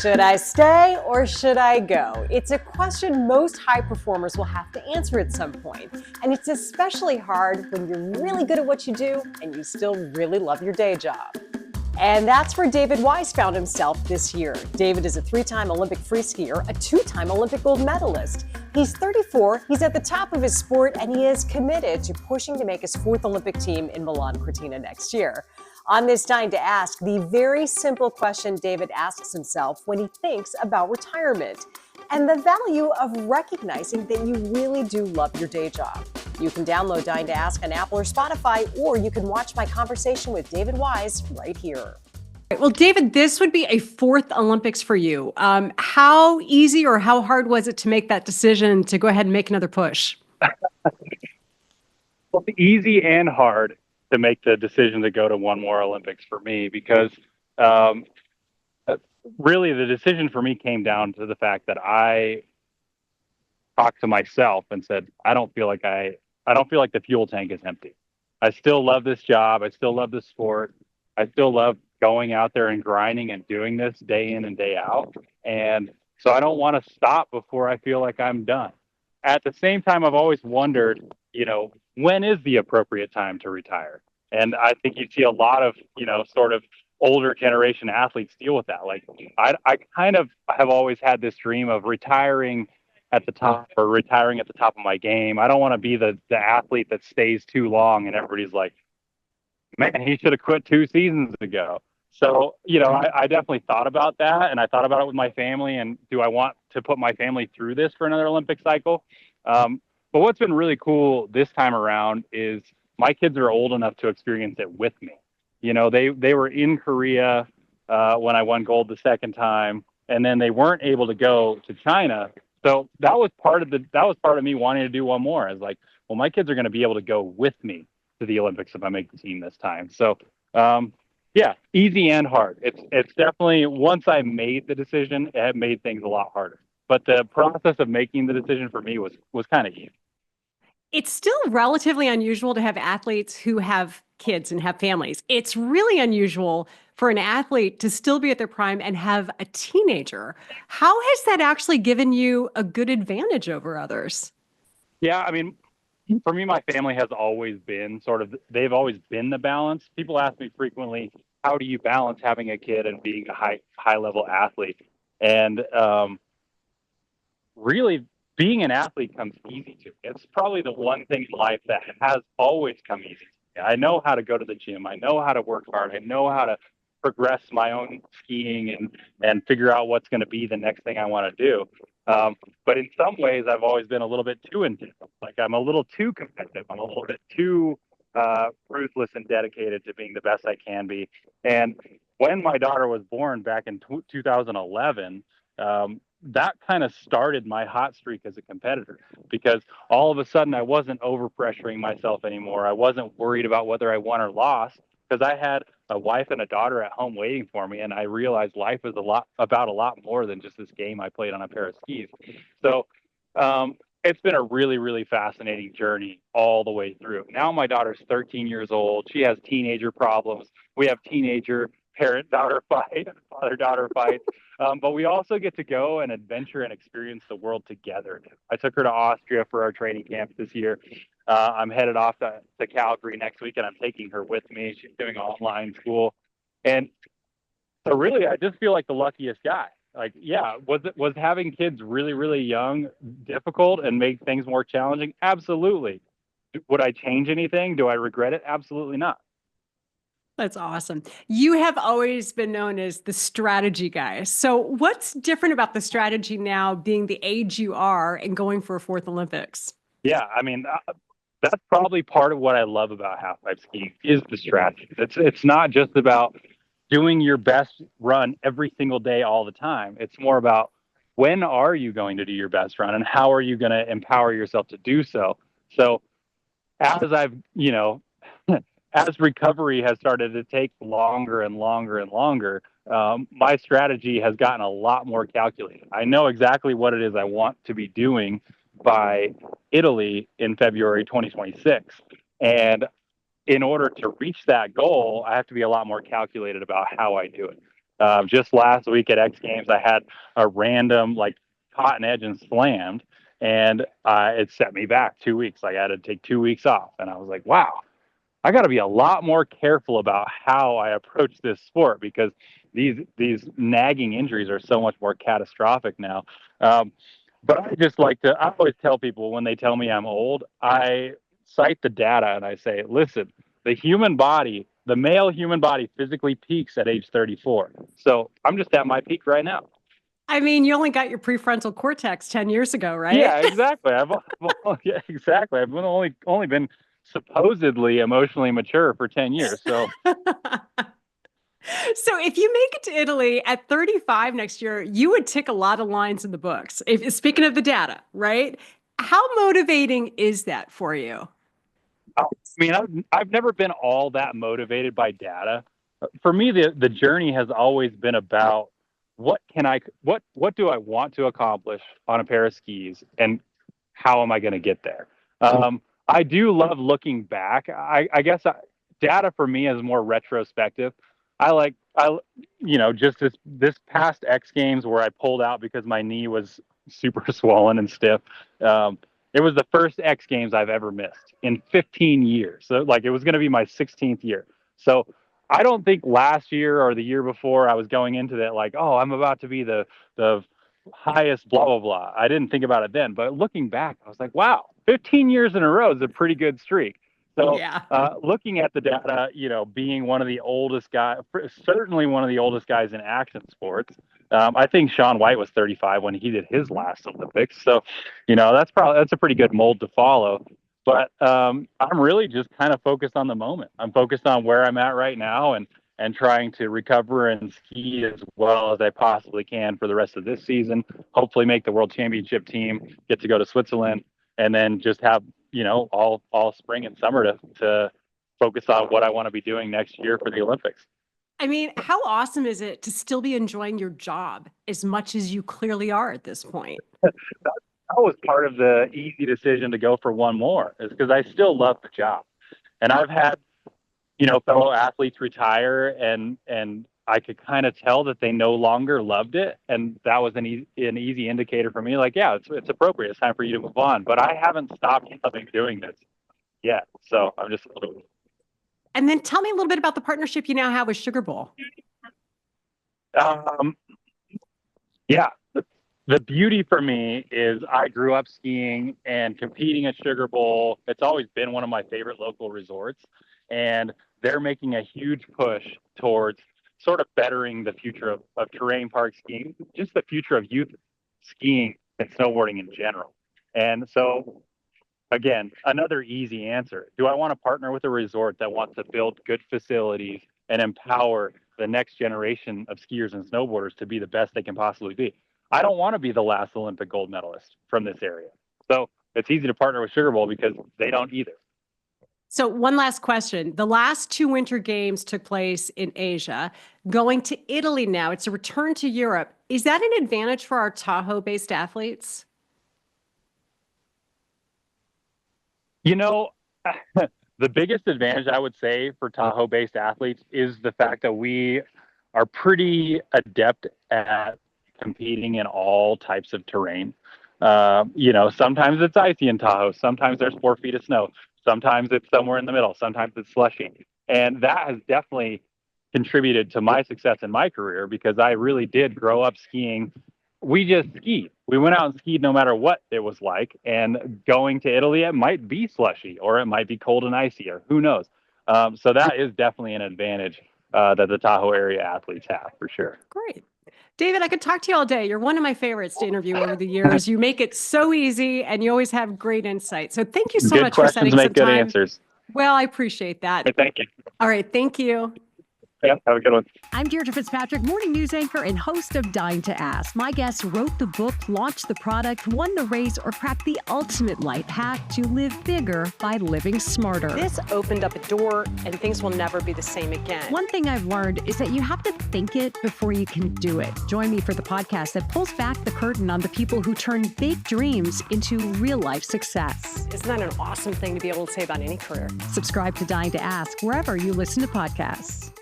Should I stay or should I go? It's a question most high performers will have to answer at some point. And it's especially hard when you're really good at what you do and you still really love your day job. And that's where David Wise found himself this year. David is a 3-time Olympic free skier, a 2-time Olympic gold medalist. He's 34, he's at the top of his sport, and he is committed to pushing to make his 4th Olympic team in Milan Cortina next year. On this Dying to Ask, the very simple question David asks himself when he thinks about retirement and the value of recognizing that you really do love your day job. You can download Dying to Ask on Apple or Spotify, or you can watch my conversation with David Wise right here. Well, David, this would be a 4th Olympics for you. How easy or how hard was it to make that decision to go ahead and make another push? Well, it's easy and hard to make the decision to go to one more Olympics for me because really the decision for me came down to the fact that I talked to myself and said, I don't feel like the fuel tank is empty. I still love this job. I still love this sport. I still love going out there and grinding and doing this day in and day out. And so I don't want to stop before I feel like I'm done. At the same time, I've always wondered, when is the appropriate time to retire? And I think you see a lot of, sort of older generation athletes deal with that. Like I kind of have always had this dream of retiring at the top or retiring at the top of my game. I don't want to be the athlete that stays too long and everybody's like, man, he should have quit 2 seasons ago. So, I definitely thought about that, and I thought about it with my family, and do I want to put my family through this for another Olympic cycle? But what's been really cool this time around is my kids are old enough to experience it with me. They were in Korea when I won gold the second time, and then they weren't able to go to China. So that was part of me wanting to do one more. I was like, well, my kids are going to be able to go with me to the Olympics if I make the team this time. So, yeah, easy and hard. It's definitely, once I made the decision, it made things a lot harder. But the process of making the decision for me was kind of easy. It's still relatively unusual to have athletes who have kids and have families. It's really unusual for an athlete to still be at their prime and have a teenager. How has that actually given you a good advantage over others? Yeah, I mean, for me, my family has always been they've always been the balance. People ask me frequently, how do you balance having a kid and being a high level athlete? And really, being an athlete comes easy to me. It's probably the one thing in life that has always come easy to me. I know how to go to the gym. I know how to work hard. I know how to progress my own skiing and figure out what's going to be the next thing I want to do. But in some ways, I've always been a little bit too intense. Like I'm a little too competitive. I'm a little bit too ruthless and dedicated to being the best I can be. And when my daughter was born back in 2011, that kind of started my hot streak as a competitor because all of a sudden I wasn't overpressuring myself anymore. I wasn't worried about whether I won or lost because I had a wife and a daughter at home waiting for me, and I realized life is about a lot more than just this game I played on a pair of skis. So it's been a really, really fascinating journey all the way through. Now my daughter's 13 years old. She has teenager problems. We have teenager parent-daughter fight, father-daughter fight. But we also get to go and adventure and experience the world together. I took her to Austria for our training camp this year. I'm headed off to Calgary next week, and I'm taking her with me. She's doing online school. And so really, I just feel like the luckiest guy. Like, yeah, was having kids really, really young difficult and make things more challenging? Absolutely. Would I change anything? Do I regret it? Absolutely not. That's awesome. You have always been known as the strategy guy. So what's different about the strategy now, being the age you are and going for a 4th Olympics? Yeah, I mean, that's probably part of what I love about halfpipe skiing is the strategy. It's not just about doing your best run every single day all the time. It's more about when are you going to do your best run and how are you going to empower yourself to do so. So as I've, as recovery has started to take longer and longer and longer, my strategy has gotten a lot more calculated. I know exactly what it is I want to be doing by Italy in February 2026. And in order to reach that goal, I have to be a lot more calculated about how I do it. Just last week at X Games, I had a random like cotton edge and slammed, and it set me back 2 weeks. Like I had to take 2 weeks off, and I was like, wow, I got to be a lot more careful about how I approach this sport because these nagging injuries are so much more catastrophic now. But I just I always tell people when they tell me I'm old, I cite the data and I say, listen, the male human body physically peaks at age 34. So I'm just at my peak right now. I mean, you only got your prefrontal cortex 10 years ago, right? Yeah, exactly. Yeah, exactly. I've only been supposedly emotionally mature for 10 years. So So if you make it to Italy at 35 next year, you would tick a lot of lines in the books. Speaking of the data, right? How motivating is that for you? I mean, I've never been all that motivated by data. For me, the journey has always been about what do I want to accomplish on a pair of skis, and how am I going to get there? I do love looking back. I guess data for me is more retrospective. Just this past X Games where I pulled out because my knee was super swollen and stiff. It was the first X Games I've ever missed in 15 years. So like it was going to be my 16th year. So I don't think last year or the year before I was going into that like, oh, I'm about to be the highest blah, blah, blah. I didn't think about it then. But looking back, I was like, wow, 15 years in a row is a pretty good streak. So looking at the data, being one of the oldest guys, certainly one of the oldest guys in action sports. I think Shaun White was 35 when he did his last Olympics. So, that's a pretty good mold to follow. But I'm really just kind of focused on the moment. I'm focused on where I'm at right now and trying to recover and ski as well as I possibly can for the rest of this season. Hopefully make the World Championship team, get to go to Switzerland, and then just have all spring and summer to focus on what I want to be doing next year for the Olympics. I mean, how awesome is it to still be enjoying your job as much as you clearly are at this point? That was part of the easy decision to go for one more, is because I still love the job. And I've had, fellow athletes retire and I could kind of tell that they no longer loved it. And that was an easy indicator for me. Like, yeah, it's appropriate. It's time for you to move on. But I haven't stopped loving doing this yet. So I'm just. And then tell me a little bit about the partnership you now have with Sugar Bowl. Yeah. The beauty for me is I grew up skiing and competing at Sugar Bowl. It's always been one of my favorite local resorts. And they're making a huge push towards sort of bettering the future of terrain park skiing, just the future of youth skiing and snowboarding in general. And so, again, another easy answer. Do I want to partner with a resort that wants to build good facilities and empower the next generation of skiers and snowboarders to be the best they can possibly be? I don't want to be the last Olympic gold medalist from this area. So it's easy to partner with Sugar Bowl because they don't either. So one last question. The last 2 Winter Games took place in Asia. Going to Italy now, it's a return to Europe. Is that an advantage for our Tahoe-based athletes? The biggest advantage I would say for Tahoe-based athletes is the fact that we are pretty adept at competing in all types of terrain. Sometimes it's icy in Tahoe. Sometimes there's 4 feet of snow. Sometimes it's somewhere in the middle. Sometimes it's slushy. And that has definitely contributed to my success in my career because I really did grow up skiing. We just skied. We went out and skied no matter what it was like. And going to Italy, it might be slushy or it might be cold and icy or who knows. So that is definitely an advantage that the Tahoe area athletes have for sure. Great. David, I could talk to you all day. You're one of my favorites to interview over the years. You make it so easy and you always have great insight. So thank you so much for setting some time. Good answers. Well, I appreciate that. Hey, thank you. All right. Thank you. Yeah, have a good one. I'm Deirdre Fitzpatrick, morning news anchor and host of Dying to Ask. My guests wrote the book, launched the product, won the race, or cracked the ultimate life hack to live bigger by living smarter. This opened up a door and things will never be the same again. One thing I've learned is that you have to think it before you can do it. Join me for the podcast that pulls back the curtain on the people who turn big dreams into real life success. Isn't that an awesome thing to be able to say about any career? Subscribe to Dying to Ask wherever you listen to podcasts.